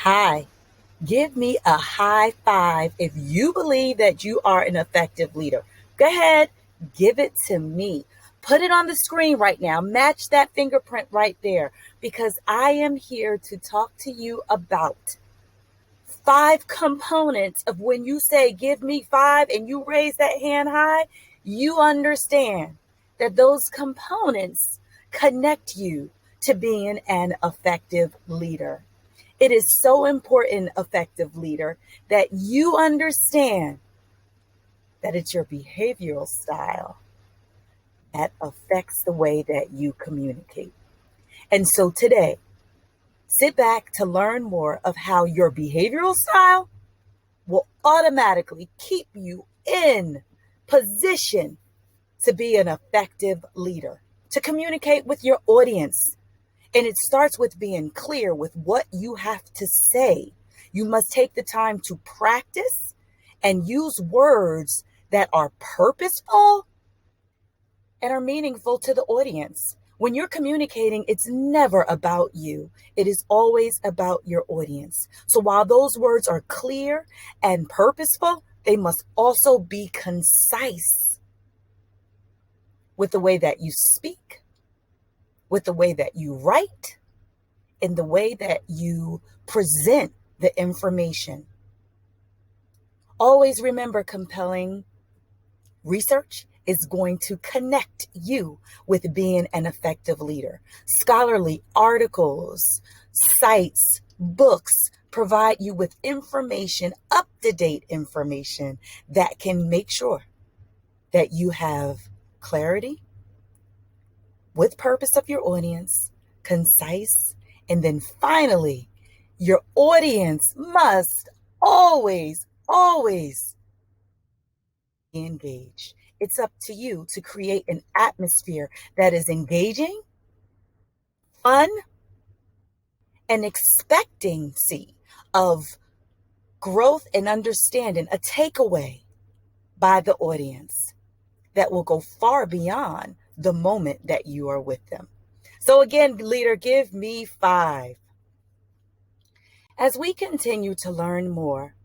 Hi. Give me a high five if you believe that you are an effective leader. Go ahead, give it to me. Put it on the screen right now. Match that fingerprint right there because I am here to talk to you about 5 components of when you say, give me 5, and you raise that hand high, you understand that those components connect you to being an effective leader. It is so important, effective leader, that you understand that it's your behavioral style that affects the way that you communicate. And so today, sit back to learn more of how your behavioral style will automatically keep you in position to be an effective leader, to communicate with your audience. And it starts with being clear with what you have to say. You must take the time to practice and use words that are purposeful and are meaningful to the audience. When you're communicating, it's never about you. It is always about your audience. So while those words are clear and purposeful, they must also be concise with the way that you speak, with the way that you write, in the way that you present the information. Always remember, compelling research is going to connect you with being an effective leader. Scholarly articles, sites, books provide you with information, up-to-date information that can make sure that you have clarity with purpose of your audience, concise, and then finally, your audience must always be engaged. It's up to you to create an atmosphere that is engaging, fun, and expectancy of growth and understanding, a takeaway by the audience that will go far beyond the moment that you are with them. So again, leader, give me 5. As we continue to learn more,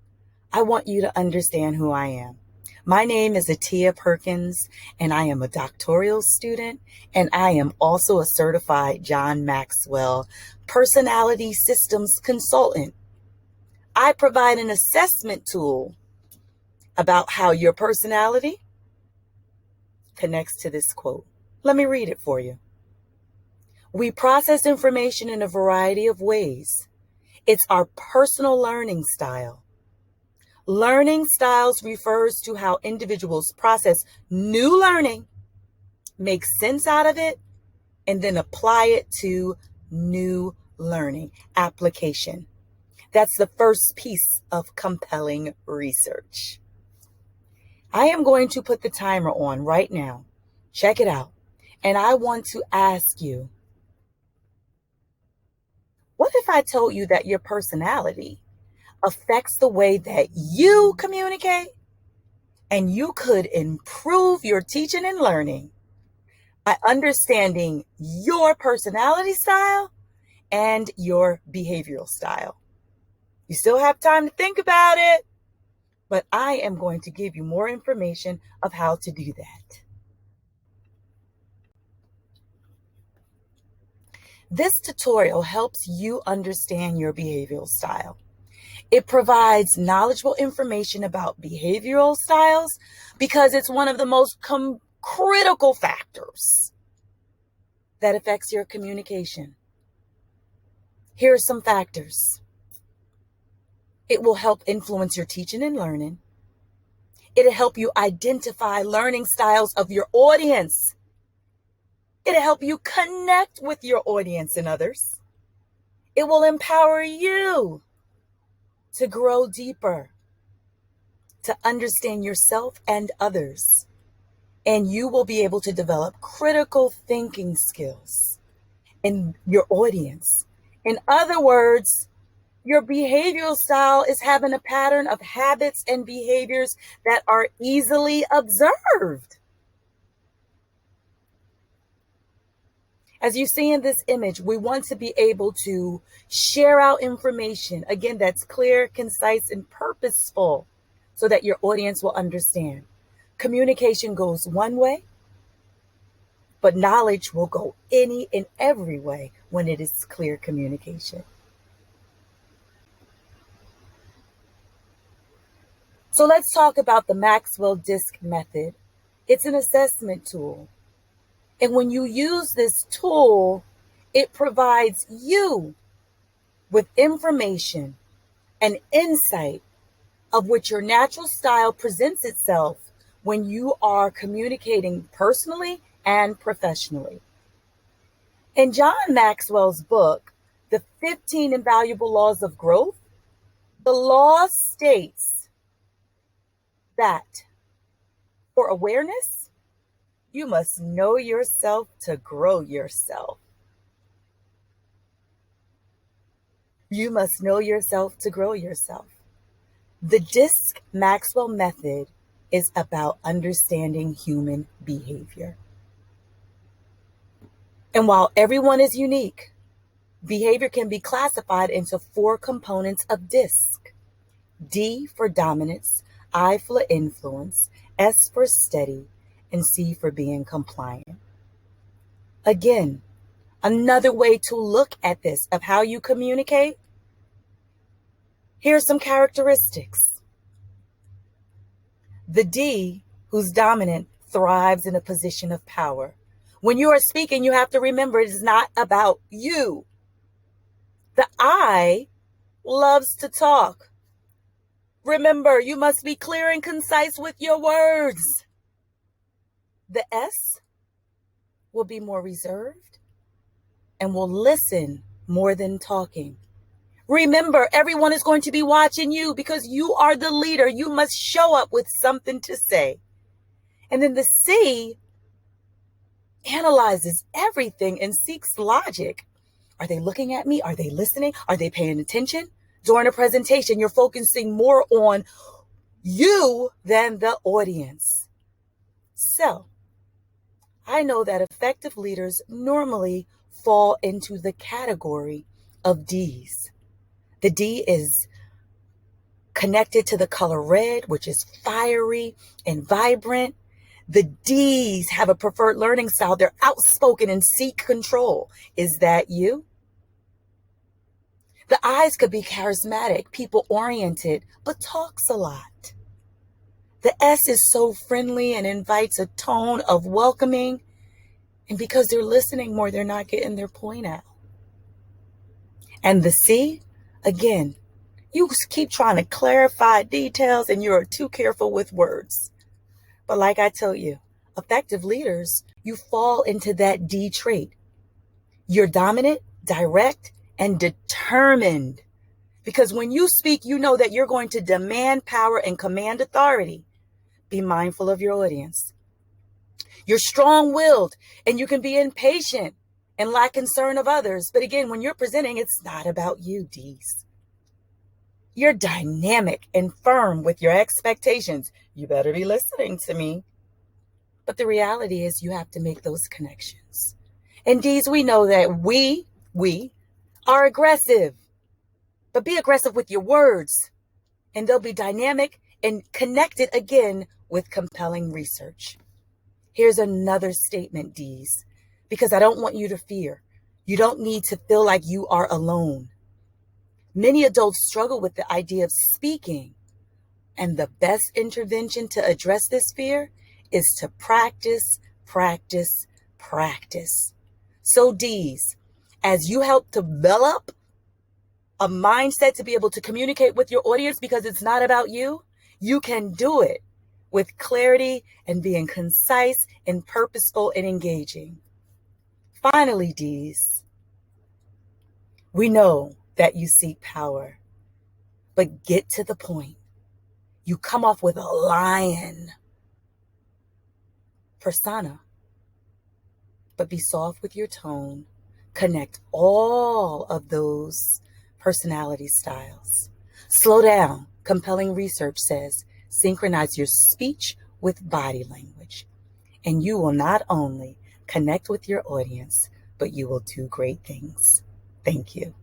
I want you to understand who I am. My name is Atia Perkins, and I am a doctoral student, and I am also a certified John Maxwell personality systems consultant. I provide an assessment tool about how your personality connects to this quote. Let me read it for you. We process information in a variety of ways. It's our personal learning style. Learning styles refers to how individuals process new learning, make sense out of it, and then apply it to new learning application. That's the first piece of compelling research. I am going to put the timer on right now. Check it out. And I want to ask you, what if I told you that your personality affects the way that you communicate, and you could improve your teaching and learning by understanding your personality style and your behavioral style? You still have time to think about it, but I am going to give you more information of how to do that. This tutorial helps you understand your behavioral style. It provides knowledgeable information about behavioral styles because it's one of the most critical factors that affects your communication. Here are some factors. It will help influence your teaching and learning. It'll help you identify learning styles of your audience. It'll help you connect with your audience and others. It will empower you to grow deeper, to understand yourself and others. And you will be able to develop critical thinking skills in your audience. In other words, your behavioral style is having a pattern of habits and behaviors that are easily observed. As you see in this image, we want to be able to share out information, again, that's clear, concise, and purposeful so that your audience will understand. Communication goes one way, but knowledge will go any and every way when it is clear communication. So let's talk about the Maxwell DISC method. It's an assessment tool. And when you use this tool, it provides you with information and insight of which your natural style presents itself when you are communicating personally and professionally. In John Maxwell's book, The 15 Invaluable Laws of Growth, the law states that for awareness, you must know yourself to grow yourself. You must know yourself to grow yourself. The DISC Maxwell method is about understanding human behavior. And while everyone is unique, behavior can be classified into 4 components of DISC. D for dominance, I for influence, S for steady, and C for being compliant. Again, another way to look at this of how you communicate. Here's some characteristics. The D, who's dominant, thrives in a position of power. When you are speaking, you have to remember it is not about you. The I loves to talk. Remember, you must be clear and concise with your words. The S will be more reserved and will listen more than talking. Remember, everyone is going to be watching you because you are the leader. You must show up with something to say. And then the C analyzes everything and seeks logic. Are they looking at me? Are they listening? Are they paying attention? During a presentation, you're focusing more on you than the audience. So, I know that effective leaders normally fall into the category of Ds. The D is connected to the color red, which is fiery and vibrant. The Ds have a preferred learning style. They're outspoken and seek control. Is that you? The I's could be charismatic, people-oriented, but talks a lot. The S is so friendly and invites a tone of welcoming. And because they're listening more, they're not getting their point out. And the C, again, you keep trying to clarify details and you're too careful with words. But like I tell you, effective leaders, you fall into that D trait. You're dominant, direct, and determined. Because when you speak, you know that you're going to demand power and command authority. Be mindful of your audience. You're strong-willed and you can be impatient and lack concern of others. But again, when you're presenting, it's not about you, Ds. You're dynamic and firm with your expectations. You better be listening to me. But the reality is you have to make those connections. And Ds, we know that we are aggressive. But be aggressive with your words. And they'll be dynamic and connected again with compelling research. Here's another statement, Ds, because I don't want you to fear. You don't need to feel like you are alone. Many adults struggle with the idea of speaking, and the best intervention to address this fear is to practice, practice, practice. So Ds, as you help develop a mindset to be able to communicate with your audience because it's not about you, you can do it with clarity and being concise and purposeful and engaging. Finally, Ds, we know that you seek power, but get to the point. You come off with a lion persona, but be soft with your tone. Connect all of those personality styles. Slow down. Compelling research says synchronize your speech with body language, and you will not only connect with your audience, but you will do great things. Thank you.